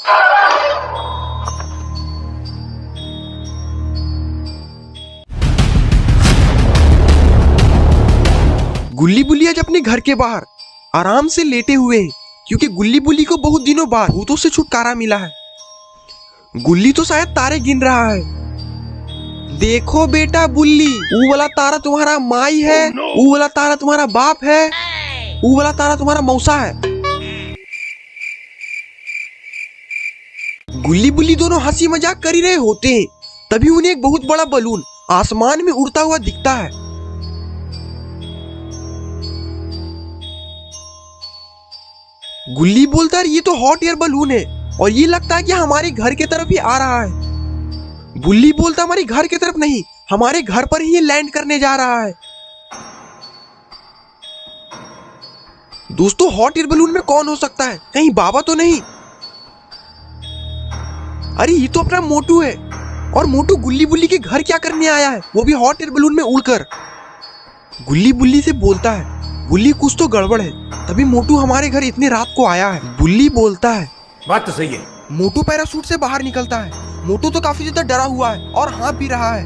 गुल्ली बुल्ली आज अपने घर के बाहर आराम से लेटे हुए हैं, क्योंकि गुल्ली बुल्ली को बहुत दिनों बाद भूतों से छुटकारा मिला है। गुल्ली तो शायद तारे गिन रहा है। देखो बेटा बुल्ली, वो वाला तारा तुम्हारा माई है, वो वाला तारा तुम्हारा बाप है, वो वाला तारा तुम्हारा मौसा है। गुल्ली बुल्ली दोनों हंसी मजाक कर ही रहे होते हैं, तभी उन्हें एक बहुत बड़ा बलून आसमान में उड़ता हुआ दिखता है। गुल्ली बोलता है ये तो हॉट एयर बलून है और ये लगता है कि हमारे घर की तरफ ही आ रहा है। बुल्ली बोलता हमारे घर की तरफ नहीं, हमारे घर पर ही ये लैंड करने जा रहा है। दोस्तों हॉट एयर बलून में कौन हो सकता है? कहीं बाबा तो नहीं? अरे ये तो अपना मोटू है। और मोटू गुल्ली बुल्ली के घर क्या करने आया है, वो भी हॉट एयर बलून में उड़कर। गुल्ली बुल्ली से बोलता है बुल्ली कुछ तो गड़बड़ है, तभी मोटू हमारे घर इतनी रात को आया है। बुल्ली बोलता है बात तो सही है। मोटू पैराशूट से बाहर निकलता है। मोटू तो काफी ज्यादा डरा हुआ है और हाँफ भी रहा है।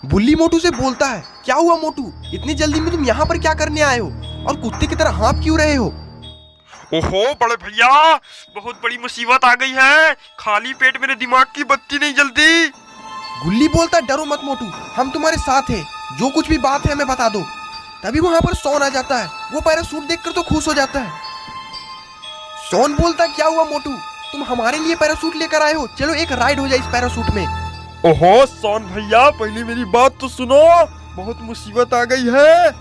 बुल्ली मोटू से बोलता है क्या हुआ मोटू, इतनी जल्दी में तुम यहाँ पर क्या करने आए हो और कुत्ते की तरह हाँफ क्यों रहे हो? ओहो बड़े भैया, बहुत बड़ी मुसीबत आ गई है, खाली पेट मेरे दिमाग की बत्ती नहीं जलती। गुल्ली बोलता डरो मत मोटू, हम तुम्हारे साथ हैं, जो कुछ भी बात है हमें बता दो। तभी वहां पर सोन आ जाता है। वो पैराशूट देखकर तो खुश हो जाता है। सोन बोलता क्या हुआ मोटू, तुम हमारे लिए पैराशूट लेकर आए हो, चलो एक राइड हो जाए इस पैराशूट में। ओहो सोन भैया, पहले मेरी बात तो सुनो, बहुत मुसीबत आ गई है।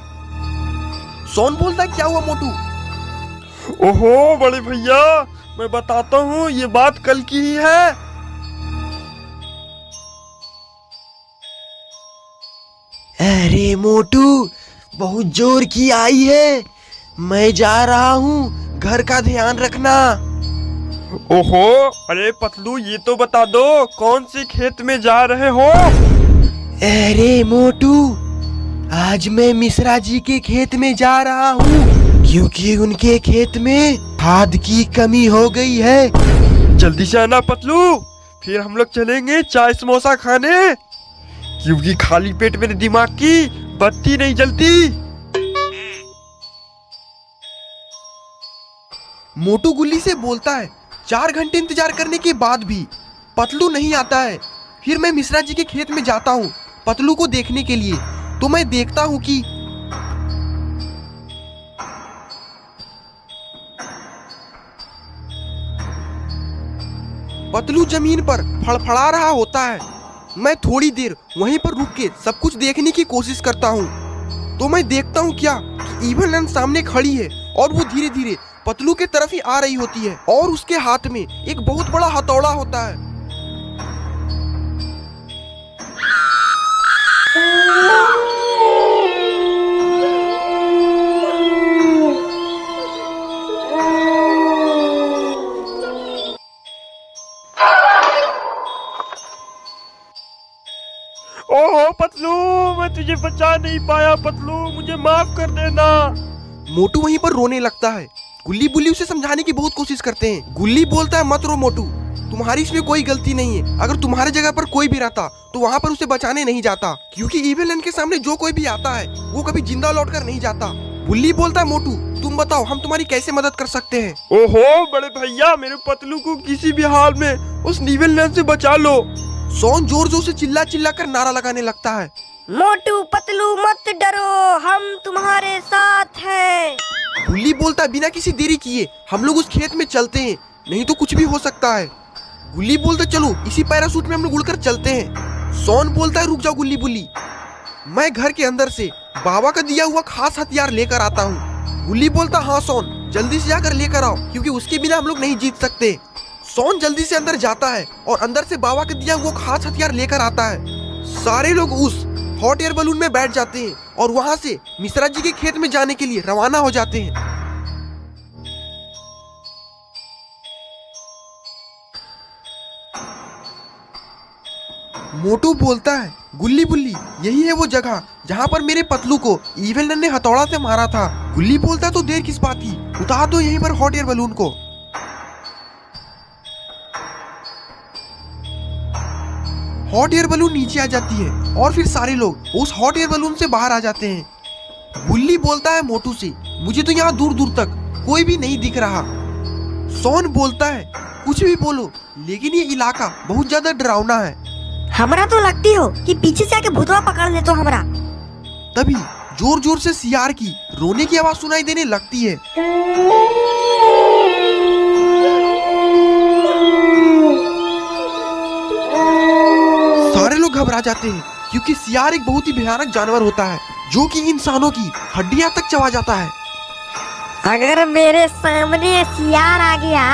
सोन बोलता क्या हुआ मोटू? ओहो बड़े भैया, मैं बताता हूँ, ये बात कल की ही है। अरे मोटू बहुत जोर की आई है, मैं जा रहा हूँ, घर का ध्यान रखना। ओहो अरे पतलू, ये तो बता दो कौन से खेत में जा रहे हो? अरे मोटू आज मैं मिश्रा जी के खेत में जा रहा हूँ, क्योंकि उनके खेत में खाद की कमी हो गई है। जल्दी से आना पतलू, फिर हम लोग चलेंगे चाय समोसा खाने, क्योंकि खाली पेट मेरे दिमाग की बत्ती नहीं जलती। मोटू गुल्ली से बोलता है 4 घंटे इंतजार करने के बाद भी पतलू नहीं आता है। फिर मैं मिश्रा जी के खेत में जाता हूँ पतलू को देखने के लिए। तो मैं देखता हूँ कि पतलू जमीन पर फड़फड़ा रहा होता है। मैं थोड़ी देर वहीं पर रुक के सब कुछ देखने की कोशिश करता हूँ। तो मैं देखता हूँ क्या कि इवन नन सामने खड़ी है और वो धीरे धीरे पतलू के तरफ ही आ रही होती है और उसके हाथ में एक बहुत बड़ा हथौड़ा होता है। ओहो पतलू, मैं तुझे बचा नहीं पाया पतलू, मुझे माफ कर देना। मोटू वहीं पर रोने लगता है। गुल्ली बुल्ली उसे समझाने की बहुत कोशिश करते हैं। गुल्ली बोलता है मत रो मोटू, तुम्हारी इसमें कोई गलती नहीं है। अगर तुम्हारे जगह पर कोई भी रहता तो वहाँ पर उसे बचाने नहीं जाता, क्योंकि इविल नन के सामने जो कोई भी आता है वो कभी जिंदा लौट कर नहीं जाता। बुल्ली बोलता है मोटू तुम बताओ हम तुम्हारी कैसे मदद कर सकते हैं? ओहो बड़े भैया, मेरे पतलू को किसी भी हाल में उस इविल नन से बचा लो। सोन जोर जोर से चिल्ला चिल्ला कर नारा लगाने लगता है। मोटू पतलू मत डरो, हम तुम्हारे साथ हैं। गुल्ली बोलता है बिना किसी देरी किए हम लोग उस खेत में चलते हैं, नहीं तो कुछ भी हो सकता है। गुल्ली बोलता चलो इसी पैराशूट में हम लोग उड़कर चलते हैं। सोन बोलता है रुक जाओ गुल्ली बुल्ली, मैं घर के अंदर से बाबा का दिया हुआ खास हथियार लेकर आता हूँ। गुल्ली बोलता हाँ सोन जल्दी से जाकर लेकर आओ, क्योंकि उसके बिना हम लोग नहीं जीत सकते। सोन जल्दी से अंदर जाता है और अंदर से बाबा का दिया हुआ खास हथियार लेकर आता है। सारे लोग उस हॉट एयर बलून में बैठ जाते हैं और वहां से मिश्रा जी के खेत में जाने के लिए रवाना हो जाते हैं। मोटू बोलता है गुल्ली बुल्ली यही है वो जगह जहाँ पर मेरे पतलू को इविल नन ने हथौड़ा से मारा था। गुल्ली बोलता तो देर किस बात की, उतार दो यहीं पर हॉट एयर बलून को। हॉट एयर बलून नीचे आ जाती है और फिर सारे लोग उस हॉट एयर बलून से बाहर आ जाते हैं। गुल्ली बोलता है मोटू से, मुझे तो यहाँ दूर दूर तक कोई भी नहीं दिख रहा। सोन बोलता है, कुछ भी बोलो लेकिन ये इलाका बहुत ज्यादा डरावना है। हमरा तो लगती हो कि पीछे से आके भूतवा पकड़ ले तो हमरा। तभी जोर जोर से सियार की रोने की आवाज सुनाई देने लगती है। सारे लोग घबरा जाते हैं क्योंकि सियार एक बहुत ही भयानक जानवर होता है जो कि इंसानों की हड्डियां तक चबा जाता है। अगर मेरे सामने सियार आ गया,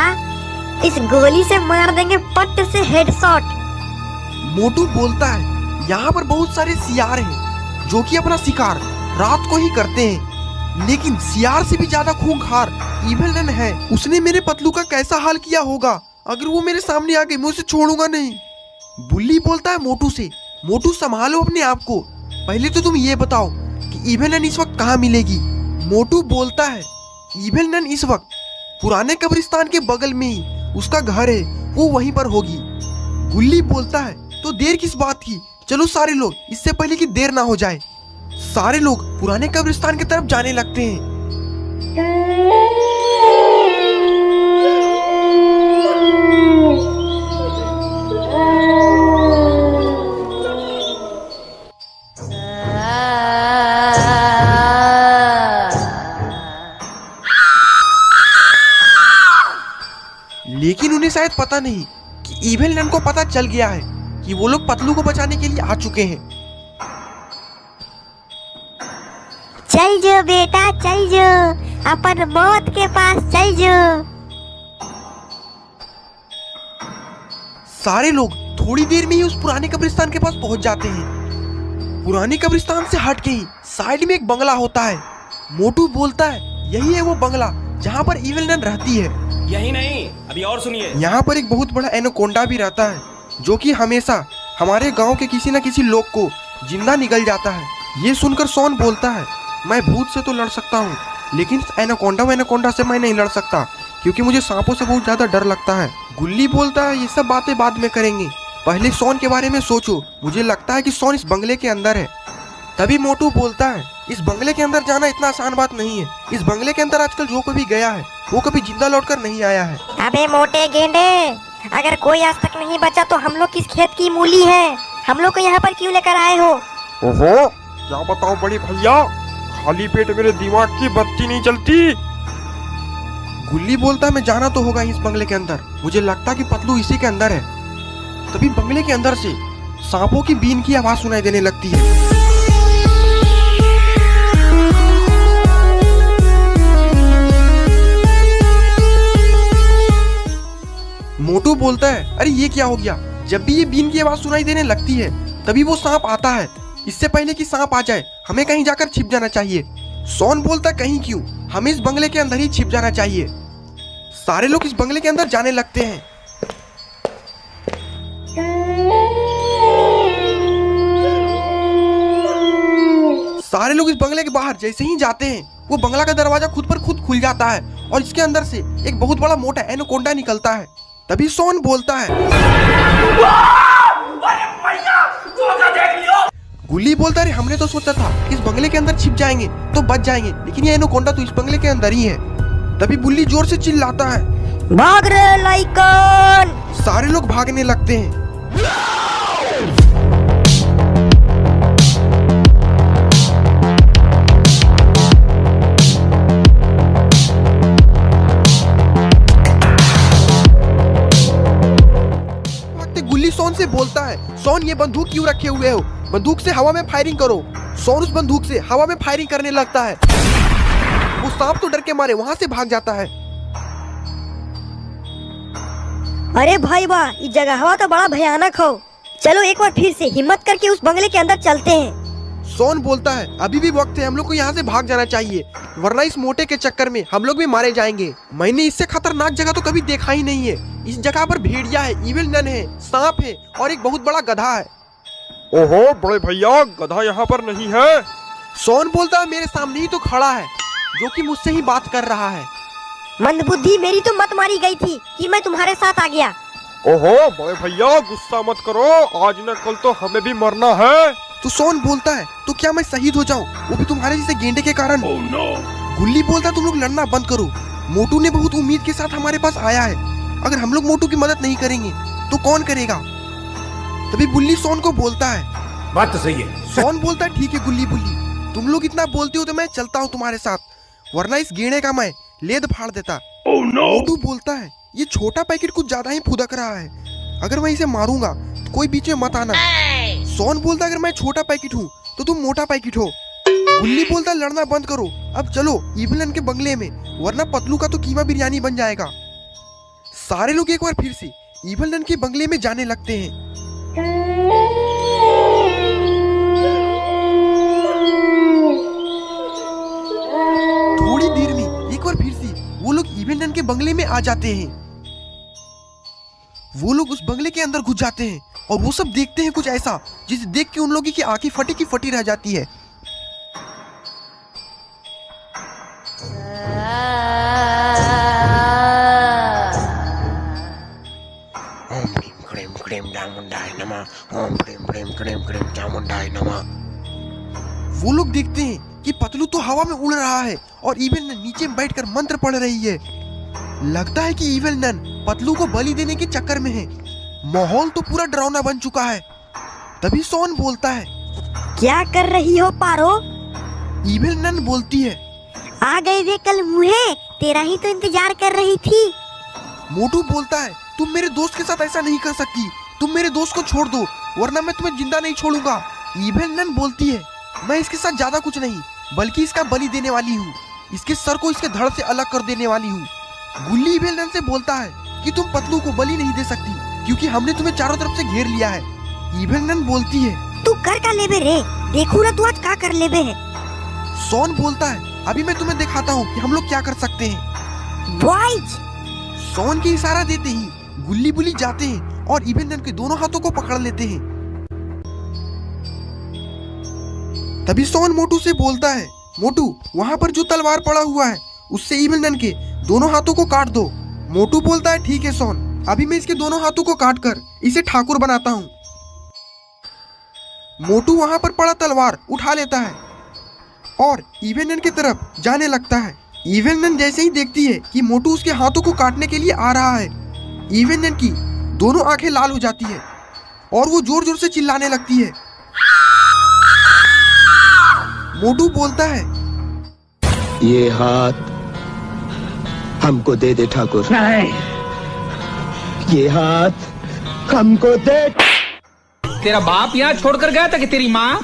इस गोली से मार देंगे पट से हेडशॉट। मोटू बोलता है, यहाँ पर बहुत सारे सियार हैं जो कि अपना शिकार रात को ही करते हैं, लेकिन सियार से भी ज्यादा खूंखार इविल नन है। उसने मेरे पतलू का कैसा हाल किया होगा, अगर वो मेरे सामने आ गई मैं उसे छोड़ूंगा नहीं। बुल्ली बोलता है मोटू से, मोटू संभालो अपने आप को, पहले तो तुम ये बताओ कि इविल नन इस वक्त कहाँ मिलेगी। मोटू बोलता है, इविल नन इस वक्त पुराने कब्रिस्तान के बगल में ही उसका घर है, वो वहीं पर होगी। गुल्ली बोलता है, तो देर किस बात की, चलो सारे लोग, इससे पहले कि देर ना हो जाए। सारे लोग पुराने कब्रिस्तान की तरफ जाने लगते हैं। लेकिन उन्हें शायद पता नहीं कि इविल नन को पता चल गया है कि वो लोग पतलू को बचाने के लिए आ चुके हैं। चल जो बेटा चल जो, अपन मौत के पास चल जो। सारे लोग थोड़ी देर में ही उस पुराने कब्रिस्तान के पास पहुंच जाते हैं। पुराने कब्रिस्तान से हट के ही साइड में एक बंगला होता है। मोटू बोलता है, यही है वो बंगला जहाँ पर इविल नन रहती है। यही नहीं, अभी और सुनिए। यहाँ पर एक बहुत बड़ा एनाकोंडा भी रहता है जो कि हमेशा हमारे गांव के किसी न किसी लोग को जिंदा निगल जाता है। ये सुनकर सोन बोलता है, मैं भूत से तो लड़ सकता हूँ लेकिन एनाकोंडा से मैं नहीं लड़ सकता क्योंकि मुझे सांपों से बहुत ज्यादा डर लगता है। गुल्ली बोलता है, ये सब बातें बाद में करेंगे, पहले सोन के बारे में सोचो, मुझे लगता है कि सोन इस बंगले के अंदर है। तभी मोटू बोलता है, इस बंगले के अंदर जाना इतना आसान बात नहीं है। इस बंगले के अंदर आजकल जो कभी गया है वो कभी जिंदा लौटकर नहीं आया है। अबे मोटे गेंडे, अगर कोई आज तक नहीं बचा तो हम लोग किस खेत की मूली है, हम लोग को यहाँ पर क्यों लेकर आए हो? ओहो, क्या बताओ बड़े भैया, खाली पेट मेरे दिमाग की बत्ती नहीं चलती। गुल्ली बोलता है, मैं जाना तो होगा इस बंगले के अंदर, मुझे लगता है कि पतलू इसी के अंदर है। तभी बंगले के अंदर से सांपों की बीन की आवाज सुनाई देने लगती है। मोटू बोलता है, अरे ये क्या हो गया। जब भी ये बीन की आवाज सुनाई देने लगती है तभी वो सांप आता है। इससे पहले कि सांप आ जाए हमें कहीं जाकर छिप जाना चाहिए। सोन बोलता है, कहीं क्यों, हमें इस बंगले के अंदर ही छिप जाना चाहिए। सारे लोग इस बंगले के अंदर जाने लगते हैं। सारे लोग इस बंगले के बाहर जैसे ही जाते हैं वो बंगला का दरवाजा खुद पर खुद खुल जाता है और इसके अंदर से एक बहुत बड़ा मोटा एनाकोंडा निकलता है। तभी सोन बोलता है, गुल्ली बोलता है, हमने तो सोचा था कि इस बंगले के अंदर छिप जाएंगे तो बच जाएंगे, लेकिन ये एनाकोंडा तो इस बंगले के अंदर ही है। तभी बुल्ली जोर से चिल्लाता है, भाग रे लाइकन। सारे लोग भागने लगते हैं। गुल्ली सोन से बोलता है, सोन ये बंदूक क्यों रखे हुए हो, बंदूक से हवा में फायरिंग करो। सोन उस बंदूक से हवा में फायरिंग करने लगता है। वो सांप तो डर के मारे वहां से भाग जाता है। अरे भाई वाह, ये जगह तो बड़ा भयानक हो, चलो एक बार फिर से हिम्मत करके उस बंगले के अंदर चलते हैं। सोन बोलता है, अभी भी वक्त है, हम लोग को यहाँ से भाग जाना चाहिए, वरना इस मोटे के चक्कर में हम लोग भी मारे जाएंगे। मैंने इससे खतरनाक जगह तो कभी देखा ही नहीं है। इस जगह पर भेड़िया है, इविल नन है, सांप है और एक बहुत बड़ा गधा है। ओहो बड़े भैया, गधा यहाँ पर नहीं है। सोन बोलता है, मेरे सामने ही तो खड़ा है जो कि मुझसे ही बात कर रहा है। मंदबुद्धि, मेरी तो मत मारी गई थी कि मैं तुम्हारे साथ आ गया। ओहो बड़े भैया गुस्सा मत करो, आज न कल तो हमें भी मरना है। तो सोन बोलता है तो क्या मैं शहीद हो जाऊं, वो भी तुम्हारे जैसे गेंडे के कारण? गुल्ली बोलता है तुम लोग लड़ना बंद करो, मोटू ने बहुत उम्मीद के साथ हमारे पास आया है, अगर हम लोग मोटू की मदद नहीं करेंगे तो कौन करेगा? तभी बुल्ली सोन को बोलता है। बात तो सही है। सोन बोलता है ठीक है गुल्ली बुल्ली, तुम लोग इतना बोलते हो तो मैं चलता हूँ तुम्हारे साथ, वरना इस गेंडे का मैं लेद फाड़ देता। मोटू बोलता है ये छोटा पैकेट कुछ ज्यादा ही फुदक रहा है, अगर मैं इसे मारूंगा तो कोई बीच में मत आना। सोन बोलता अगर मैं छोटा पैकेट हूँ तो तुम मोटा पैकेट हो। गुल्ली बोलता लड़ना बंद करो, अब चलो इवलन के बंगले में, वरना पतलू का तो कीमा बिरयानी बन जाएगा। सारे लोग एक बार फिर से इवलन के बंगले में जाने लगते हैं। थोड़ी देर में एक बार फिर से वो लोग इवलन के बंगले में आ जाते हैं। वो लोग उस बंगले के अंदर घुस जाते हैं और वो सब देखते हैं कुछ ऐसा जिसे देख के उन लोगों की आंखें फटी की फटी रह जाती है। ओम क्रीम क्रीम क्रीम चामुंडाय नमः। ओम क्रीम क्रीम क्रीम क्रीम चामुंडाय नमः। वो लोग देखते हैं कि पतलू तो हवा में उड़ रहा है और इवन नन नीचे बैठकर मंत्र पढ़ रही है। लगता है कि इवन नन पतलू को बलि देने के चक्कर में है। माहौल तो पूरा डरावना बन चुका है। तभी सोन बोलता है क्या कर रही हो पारो? इवन नन बोलती है आ गए वे कल मुहे, तेरा ही तो इंतजार कर रही थी। मोटू बोलता है तुम मेरे दोस्त के साथ ऐसा नहीं कर सकती, तुम मेरे दोस्त को छोड़ दो वरना मैं तुम्हें जिंदा नहीं छोड़ूंगा। इवन नन बोलती है मैं इसके साथ ज्यादा कुछ नहीं बल्कि इसका बलि देने वाली हूँ, इसके सर को इसके धड़ से अलग कर देने वाली हूँ। गुल्ली इवन नन से बोलता है कि तुम पतलू को बलि नहीं दे सकती क्योंकि हमने तुम्हें चारों तरफ से घेर लिया है। इवन नन बोलती है तू कर का लेबे रे, देखू ना तू आज का कर लेबे है। सोन बोलता है अभी मैं तुम्हें दिखाता हूँ कि हम लोग क्या कर सकते हैं। बॉयज सोन के इशारा देते ही गुल्ली बुल्ली जाते हैं और इवन नन के दोनों हाथों को पकड़ लेते हैं। तभी सोन मोटू से बोलता है मोटू वहाँ पर जो तलवार पड़ा हुआ है उससे इवन नन के दोनों हाथों को काट दो। मोटू बोलता है ठीक है सोन, अभी मैं इसके दोनों हाथों को काट कर इसे ठाकुर बनाता हूँ। मोटू वहाँ पर पड़ा तलवार उठा लेता है और इवन नन की तरफ जाने लगता है। इवन नन जैसे ही देखती है कि मोटू उसके हाथों को काटने के लिए आ रहा है, इवन नन की दोनों आंखें लाल हो जाती है और वो जोर जोर से चिल्लाने लगती है। मोटू बोलता है ये हाथ हमको दे दे ठाकुर। नहीं, ये हाथ हमको दे। तेरा बाप यहाँ छोड़कर गया था कि तेरी माँ?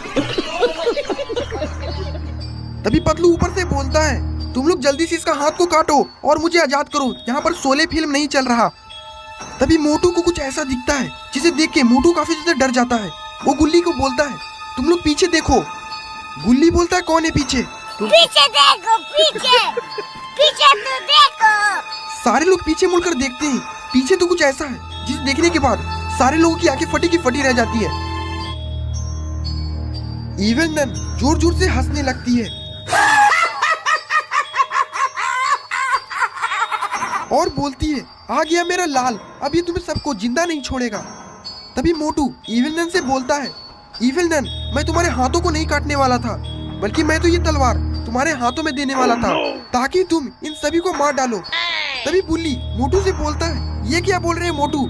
तभी पतलू ऊपर से बोलता है तुम लोग जल्दी से इसका हाथ को काटो और मुझे आजाद करो, यहाँ पर शोले फिल्म नहीं चल रहा। तभी मोटू को कुछ ऐसा दिखता है जिसे देख के मोटू काफी ज्यादा डर जाता है। वो गुल्ली को बोलता है तुम लोग पीछे देखो। गुल्ली बोलता है कौन है पीछे? पीछे देखो, पीछे पीछे तो देखो। सारे लोग पीछे मुड़कर देखते हैं, पीछे तो कुछ ऐसा है जिसे देखने के बाद सारे लोगों की आंखें फटी की फटी रह जाती है। इवन नन जोर जोर से हंसने लगती है और बोलती है आ गया मेरा लाल, अब ये तुम्हें सबको जिंदा नहीं छोड़ेगा। तभी मोटू इवन नन से बोलता है इवन नन मैं तुम्हारे हाथों को नहीं काटने वाला था, बल्कि मैं तो ये तलवार तुम्हारे हाथों में देने वाला था ताकि तुम इन सभी को मार डालो। तभी बुल्ली मोटू से बोलता है ये क्या बोल रहे हैं मोटू?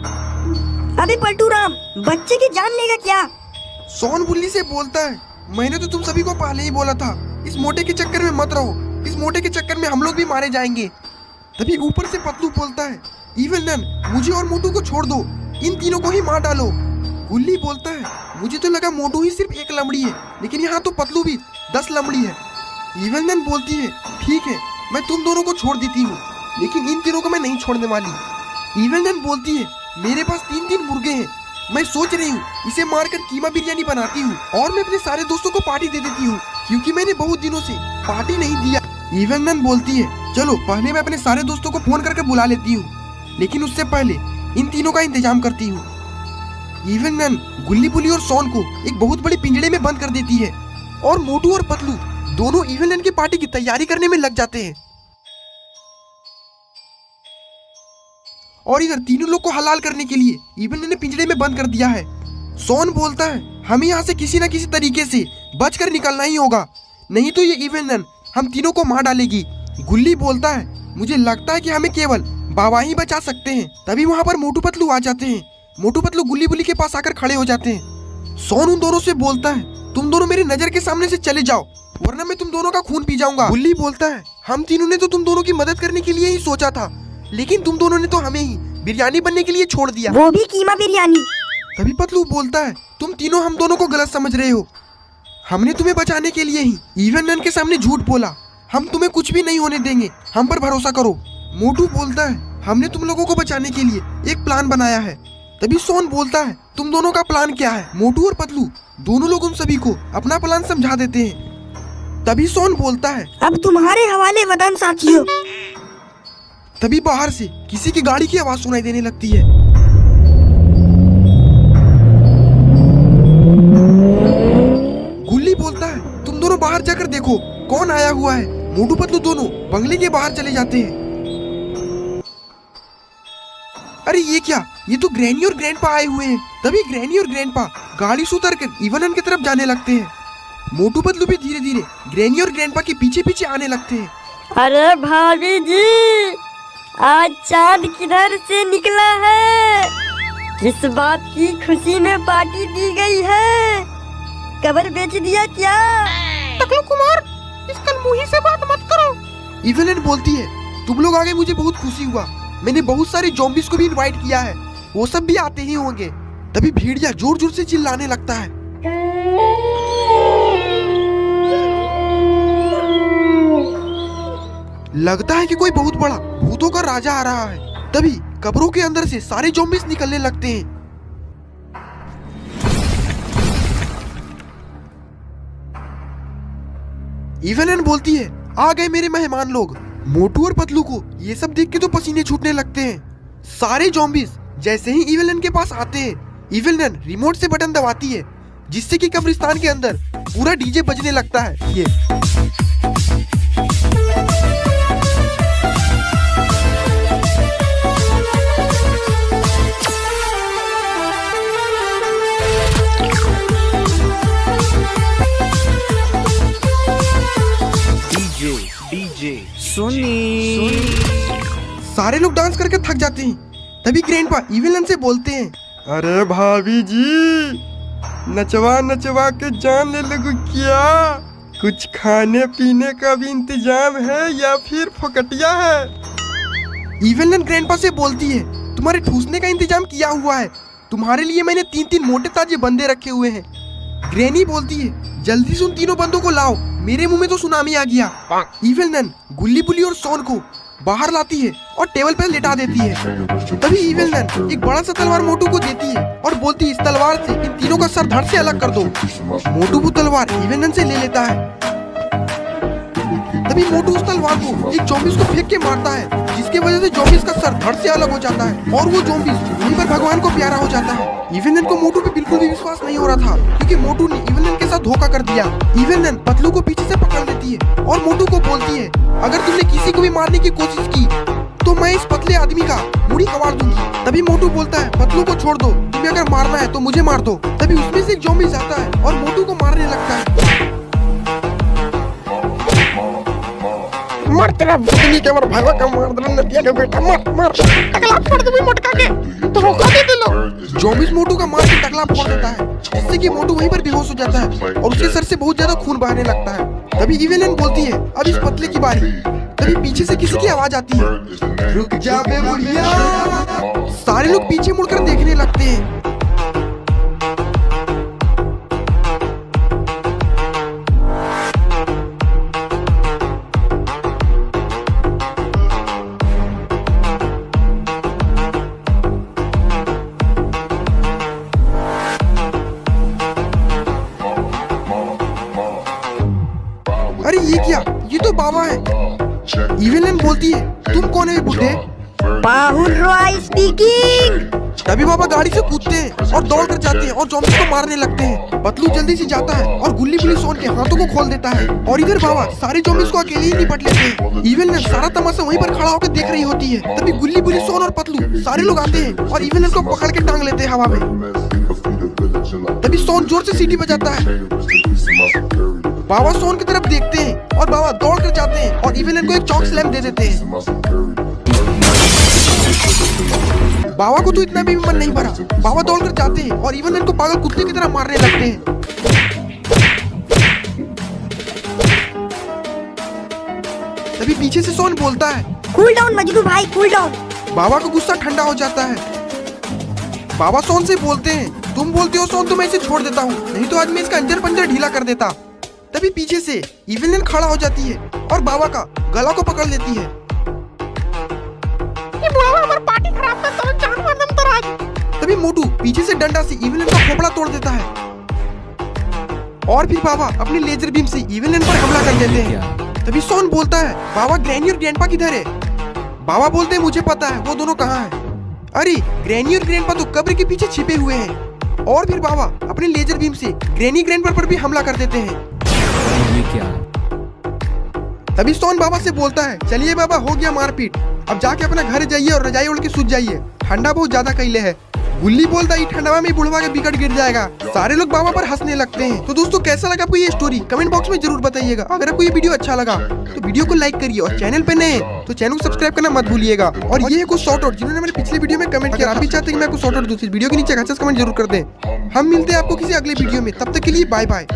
अभी पलटू राम बच्चे की जान लेगा क्या? सोन बुल्ली से बोलता है मैंने तो तुम सभी को पहले ही बोला था इस मोटे के चक्कर में मत रहो, इस मोटे के चक्कर में हम लोग भी मारे जाएंगे। तभी ऊपर से पतलू बोलता है इवन नन मुझे और मोटू को छोड़ दो, इन तीनों को ही मार डालो। गुल्ली बोलता है मुझे तो लगा मोटू ही सिर्फ एक लमड़ी है, लेकिन यहाँ तो पतलू भी 10 लमड़ी है। इवन नन बोलती है ठीक है मैं तुम दोनों को छोड़ देती हूँ, लेकिन इन तीनों को मैं नहीं छोड़ने वाली। इवन नन बोलती है मेरे पास 3 मुर्गे हैं, मैं सोच रही हूँ इसे मारकर कीमा बिरयानी बनाती हूँ और मैं अपने सारे दोस्तों को पार्टी दे देती हूँ क्योंकि मैंने बहुत दिनों से पार्टी नहीं दिया। इवन नन बोलती है चलो पहले मैं अपने सारे दोस्तों को फोन करके बुला लेती हूँ, लेकिन उससे पहले इन तीनों का इंतजाम करती हूँ। इवन नन गुल्ली बुल्ली और सोन को एक बहुत बड़े पिंजड़े में बंद कर देती है और मोटू और पतलू दोनों इवन नन की पार्टी की तैयारी करने में लग जाते हैं और इधर तीनों लोग को हलाल करने के लिए इवन ने पिंजरे में बंद कर दिया है। सॉन बोलता है हमें यहाँ से किसी न किसी तरीके से बचकर निकलना ही होगा, नहीं तो ये इवेलन हम तीनों को मार डालेगी। गुल्ली बोलता है मुझे लगता है कि हमें केवल बाबा ही बचा सकते हैं। तभी वहाँ पर मोटू पतलू आ जाते हैं। मोटू पतलू गुल्ली बुल्ली के पास आकर खड़े हो जाते हैं। सॉन उन दोनों से बोलता है तुम दोनों मेरी नजर के सामने से चले जाओ वरना मैं तुम दोनों का खून पी जाऊंगा। गुल्ली बोलता है हम तीनों ने तो तुम दोनों की मदद करने के लिए ही सोचा था, लेकिन तुम दोनों ने तो हमें ही बिरयानी बनने के लिए छोड़ दिया, वो भी कीमा बिरयानी। तभी पतलू बोलता है तुम तीनों हम दोनों को गलत समझ रहे हो, हमने तुम्हें बचाने के लिए ही इवेलन के सामने झूठ बोला, हम तुम्हें कुछ भी नहीं होने देंगे, हम पर भरोसा करो। मोटू बोलता है हमने तुम लोगों को बचाने के लिए एक प्लान बनाया है। तभी सोन बोलता है तुम दोनों का प्लान क्या है। मोटू और पतलू दोनों लोग उन सभी को अपना प्लान समझा देते हैं। तभी सोन बोलता है अब तुम्हारे हवाले वतन साथियों। तभी बाहर से किसी की गाड़ी की आवाज सुनाई देने लगती है। गुल्ली बोलता है तुम दोनों बाहर जाकर देखो कौन आया हुआ है। मोटू पतलू दोनों बंगले के बाहर चले जाते हैं। अरे ये क्या, ये तो ग्रैनी और ग्रैंडपा आए हुए हैं। तभी ग्रैनी और ग्रैंडपा गाड़ी से उतरकर इवेलन की तरफ जाने लगते हैं। मोटू पतलू भी धीरे धीरे ग्रैनी और ग्रैंडपा के पीछे पीछे आने लगते हैं। अरे भाभी जी, आज चांद किधर से निकला है? किस बात की खुशी में पार्टी दी गई है? कबर बेच दिया क्या? टकलू कुमार, इस कलमुही से बात मत करो। इवेलन बोलती है तुम लोग आगे मुझे बहुत खुशी हुआ, मैंने बहुत सारे ज़ॉम्बीज़ को भी इनवाइट किया है, वो सब भी आते ही होंगे। तभी भेड़िया जोर जोर से चिल्लाने लगता है। लगता है कि कोई बहुत बड़ा भूतों का राजा आ रहा है। तभी कब्रों के अंदर से सारे ज़ॉम्बीज़ निकलने लगते हैं। इवेलन बोलती है आ गए मेरे मेहमान लोग। मोटू और पतलू को ये सब देख के तो पसीने छूटने लगते हैं। सारे ज़ॉम्बीज़ जैसे ही इवेलन के पास आते हैं, इवेलन रिमोट से बटन दबाती है जिससे कि कब्रिस्तान के अंदर पूरा डीजे बजने लगता है। ये सारे लोग डांस करके थक जाते हैं। तभी ग्रैंडपा इवेलन से बोलते हैं अरे भाभी जी, नचवा नचवा के जान ले लगू क्या? कुछ खाने पीने का भी इंतजाम है या फिर फकटिया है? इवेलन ग्रैंडपा से बोलती है तुम्हारे ठूसने का इंतजाम किया हुआ है, तुम्हारे लिए मैंने 3-3 मोटे ताजे बंदे रखे हुए हैं। ग्रैनी बोलती है जल्दी से उन तीनों बंदों को लाओ, मेरे मुंह में तो सुनामी आ गया। इवेलन गुल्ली बुल्ली और सोन को बाहर लाती है और टेबल पर लेटा देती है। तभी इवेलन एक बड़ा सा तलवार मोटू को देती है और बोलती है इस तलवार से इन तीनों का सर धड़ से अलग कर दो। मोटू वो तलवार इवेलन से ले लेता है। तभी मोटू उस तलवार को एक ज़ॉम्बीज़ को फेंक के मारता है, जिसकी वजह से ज़ॉम्बीज़ का सर धड़ से अलग हो जाता है और वो ज़ॉम्बीज़ वहीं पर भगवान को प्यारा हो जाता है। इवेलन को मोटू पे बिल्कुल भी विश्वास नहीं हो रहा था क्योंकि मोटू ने इवेलन के साथ धोखा कर दिया। इवेलन पतलू को पीछे से पकड़ लेती है और मोटू को बोलती है अगर तुमने किसी को भी मारने की कोशिश की तो मैं इस पतले आदमी का मुड़ी कवाड़ दूंगी। तभी मोटू बोलता है पतलू को छोड़ दो, तुम्हें अगर मारना है तो मुझे मार दो। तभी उसमें से एक ज़ॉम्बी आता है और मोटू को मारने लगता है। मर तेरा बुद्धनी के मर भागो का मार दे नदिया के बेटा, मर मर टकला फोड़ दे मोटका के तो रोका दे लो। ज़ॉम्बीज़ मोटू का मार के टकला फोड़ देता है, जिससे कि मोटू वहीं पर बेहोश हो जाता है और उसके सर से बहुत ज्यादा खून बहने लगता है। तभी इवेलन बोलती है अब इस पतले की बारी। तभी पीछे से किसी की आवाज आती है रुक जा बे बुढ़िया। सारे लोग पीछे मुड़कर देखने लगते हैं। अरे ये क्या, ये तो बाबा है। इवेलन बोलती है तुम कौन है बुढ़े? पाहुन एम्प्लॉय स्पीकिंग। तभी बाबा गाड़ी से कूदते हैं और दौड़ कर जाते हैं और जॉम्बीज को मारने लगते हैं। पतलू जल्दी से जाता है और गुल्ली बुल्ली सोन के हाथों को खोल देता है और इधर बाबा सारे जॉम्बीज को अकेले ही निपट लेते हैं। इवन सारा तमाशा वहीं पर खड़ा होकर देख रही होती है। तभी गुल्ली बुल्ली सोन और पतलू सारे लोग आते हैं और इवन को पकड़ के टांग लेते हैं हवा में। तभी सोन जोर से सीटी बजाता है। बाबा सोन की तरफ देखते हैं और बाबा दौड़ कर जाते हैं और इवन को एक चौक स्लैम दे देते हैं। बाबा को तो इतना भी मन नहीं भरा। बाबा दौड़ कर जाते हैं और इवन को पागल कुत्ते की तरह मारने लगते हैं। तभी पीछे से सोन बोलता है, कूल डाउन मजनू भाई, कूल डाउन। बाबा का गुस्सा ठंडा हो जाता है। बाबा सोन से बोलते हैं, तुम बोलते हो सोन तो मैं इसे छोड़ देता हूँ, नहीं तो आज मैं इसका अंदर पंजर ढीला कर देता। तभी पीछे से इवन खड़ा हो जाती है और बाबा का गला को पकड़ लेती है। ये बुढ़ावा हमारी पार्टी खराब करता है, जान मारने तो आज। तभी मोटू पीछे से डंडा से इवन का खोपड़ा तोड़ देता है और फिर बाबा अपनी लेजर बीम से इवन पर हमला कर देते हैं। तभी सोन बोलता है, बाबा ग्रैनी और ग्रैंडपा किधर है? बाबा बोलते हैं, मुझे पता है वो दोनों कहाँ हैं। अरे ग्रैनी और ग्रैंडपा तो कब्र के पीछे छिपे हुए हैं। और फिर बाबा अपने लेजर बीम से ग्रैनी ग्रैंडपा पर भी हमला कर देते हैं। तभी सोन बाबा से बोलता है, चलिए बाबा हो गया मारपीट, अब जाके अपना घर जाइए और रजाई ओढ़ के सूत जाइए, ठंडा बहुत ज्यादा कैले है। गुल्ली बोलता है, ठंडा में बुढ़वा के विकेट गिर जाएगा। सारे लोग बाबा पर हंसने लगते हैं। तो दोस्तों कैसा लगा आपको ये स्टोरी कमेंट बॉक्स में जरूर बताइएगा। अगर आपको ये वीडियो अच्छा लगा तो वीडियो को लाइक करिए और चैनल पे नए हैं तो चैनल को सब्सक्राइब करना मत भूलिएगा। और ये है कुछ शॉर्ट आउट जिन्होंने मेरे पिछले वीडियो में कमेंट किया, आप भी चाहते हैं कि मैं आपको शॉर्ट आउट दूँ, वीडियो के नीचे अच्छा कमेंट जरूर कर दें। हम मिलते हैं आपको किसी अगले वीडियो में, तब तक के लिए बाय बाय।